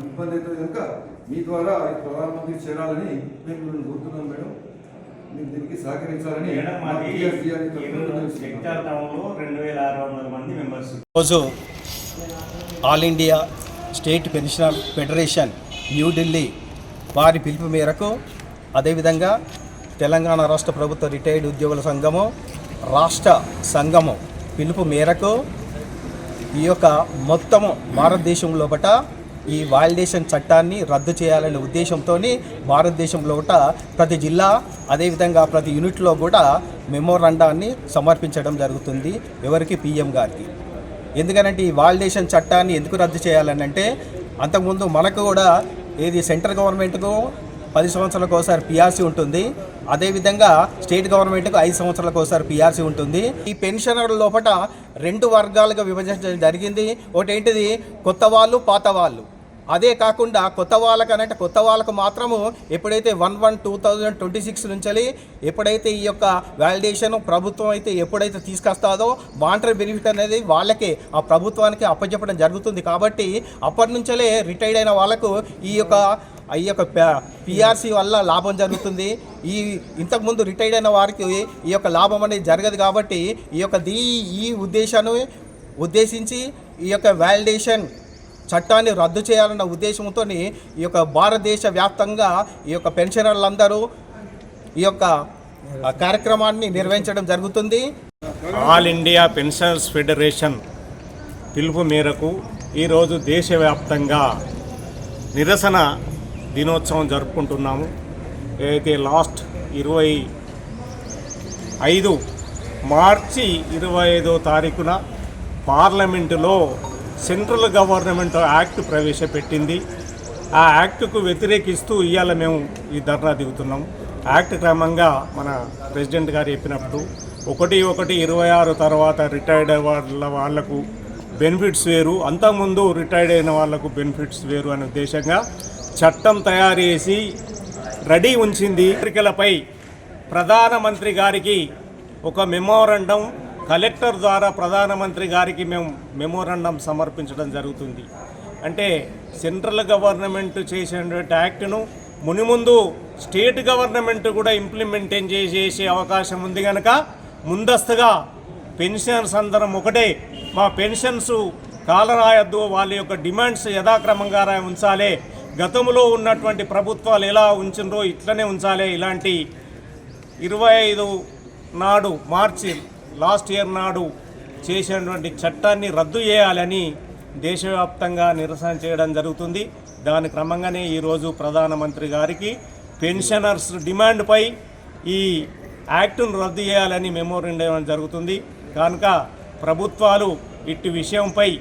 ఇబ్బంది అవుతుంది కనుక మీ ద్వారా ప్రధానమంత్రికి చేరాలని మేము మిమ్మల్ని కోరుతున్నాం మేడం. మీరు దీనికి సహకరించాలని. రోజు all India state pensioner federation New Delhi వారి పిలుపు మేరకు, అదేవిధంగా తెలంగాణ రాష్ట్ర ప్రభుత్వ రిటైర్డ్ ఉద్యోగుల సంఘము రాష్ట్ర సంఘము పిలుపు మేరకు ఈ యొక్క మొత్తము భారతదేశం లోపట ఈ వాలిడేషన్ చట్టాన్ని రద్దు చేయాలనే ఉద్దేశంతో భారతదేశంలో ప్రతి జిల్లా అదేవిధంగా ప్రతి యూనిట్లో కూడా మెమోరాండాన్ని సమర్పించడం జరుగుతుంది. ఎవరికి? పిఎం గారికి. ఎందుకనంటే ఈ వాలిడేషన్ చట్టాన్ని ఎందుకు రద్దు చేయాలని అంటే, అంతకుముందు మనకు కూడా ఏది సెంట్రల్ గవర్నమెంట్కు 10 సంవత్సరాలకు ఒకసారి పిఆర్సీ ఉంటుంది, అదేవిధంగా స్టేట్ గవర్నమెంట్కు 5 సంవత్సరాలకు ఒకసారి పిఆర్సీ ఉంటుంది. ఈ పెన్షనర్ల లోపల 2 వర్గాలుగా విభజించడం జరిగింది. ఒకటి ఏంటిది, కొత్త వాళ్ళు, పాత వాళ్ళు. అదే కాకుండా కొత్త వాళ్ళకు మాత్రము ఎప్పుడైతే 1/1/2026 నుంచి ఎప్పుడైతే ఈ యొక్క వ్యాలిడేషన్ ప్రభుత్వం అయితే ఎప్పుడైతే తీసుకొస్తాదో వాంటరీ బెనిఫిట్ అనేది వాళ్ళకే, ఆ ప్రభుత్వానికి అప్పచెప్పడం జరుగుతుంది. కాబట్టి అప్పటి నుంచే రిటైర్డ్ అయిన వాళ్ళకు ఈ యొక్క పిఆర్సీ వల్ల లాభం జరుగుతుంది. ఇంతకుముందు రిటైర్డ్ అయిన వారికి ఈ యొక్క లాభం అనేది జరగదు. కాబట్టి ఈ ఉద్దేశాన్ని ఉద్దేశించి ఈ యొక్క వ్యాలిడేషన్ చట్టాన్ని రద్దు చేయాలన్న ఉద్దేశంతో ఈ యొక్క భారతదేశ వ్యాప్తంగా ఈ యొక్క పెన్షనర్లందరూ ఈ యొక్క కార్యక్రమాన్ని నిర్వహించడం జరుగుతుంది. ఆల్ ఇండియా పెన్షనర్స్ ఫెడరేషన్ పిలుపు మేరకు ఈరోజు దేశవ్యాప్తంగా నిరసన దినోత్సవం జరుపుకుంటున్నాము. ఏదైతే లాస్ట్ 25 మార్చి 25వ తారీఖున పార్లమెంటులో సెంట్రల్ గవర్నమెంట్ యాక్ట్ ప్రవేశపెట్టింది. ఆ యాక్ట్కు వ్యతిరేకిస్తూ ఇవాళ మేము ఈ ధర్నా దిగుతున్నాం. యాక్ట్ క్రమంగా మన ప్రెసిడెంట్ గారు చెప్పినప్పుడు 1/1/26 తర్వాత రిటైర్డ్ వాళ్లకు బెనిఫిట్స్ వేరు, అంతకుముందు రిటైర్డ్ అయిన వాళ్లకు బెనిఫిట్స్ వేరు అనే ఉద్దేశంగా చట్టం తయారు చేసి రెడీ ఉంచింది. పత్రికలపై ప్రధానమంత్రి గారికి ఒక మెమోరాండం కలెక్టర్ ద్వారా ప్రధానమంత్రి గారికి మేము మెమోరాండం సమర్పించడం జరుగుతుంది. అంటే సెంట్రల్ గవర్నమెంట్ చేసినటువంటి యాక్ట్ను మునిముందు స్టేట్ గవర్నమెంట్ కూడా ఇంప్లిమెంటేషన్ చేసే అవకాశం ఉంది కనుక ముందస్తుగా పెన్షనర్స్ అందరం ఒకటే, మా పెన్షన్స్ కాలరాయొద్దు, వాళ్ళ యొక్క డిమాండ్స్ యథాక్రమంగా ఉంచాలి, గతంలో ఉన్నటువంటి ప్రభుత్వాలు ఎలా ఉంచినరో ఇట్లనే ఉంచాలి. ఇలాంటి 25 నాడు లాస్ట్ ఇయర్ నాడు చేసినటువంటి చట్టాన్ని రద్దు చేయాలని దేశవ్యాప్తంగా నిరసన చేయడం జరుగుతుంది. దాని క్రమంగానే ఈరోజు ప్రధానమంత్రి గారికి పెన్షనర్స్ డిమాండ్పై ఈ యాక్టును రద్దు చేయాలని మెమోరాండం ఇవ్వడం జరుగుతుంది. కనుక ప్రభుత్వాలు ఇట్టి విషయంపై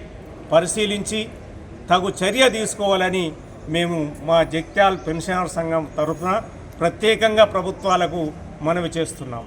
పరిశీలించి తగు చర్య తీసుకోవాలని మేము మా జగిత్యాల పెన్షనర్ సంఘం తరఫున ప్రత్యేకంగా ప్రభుత్వాలకు మనవి చేస్తున్నాం.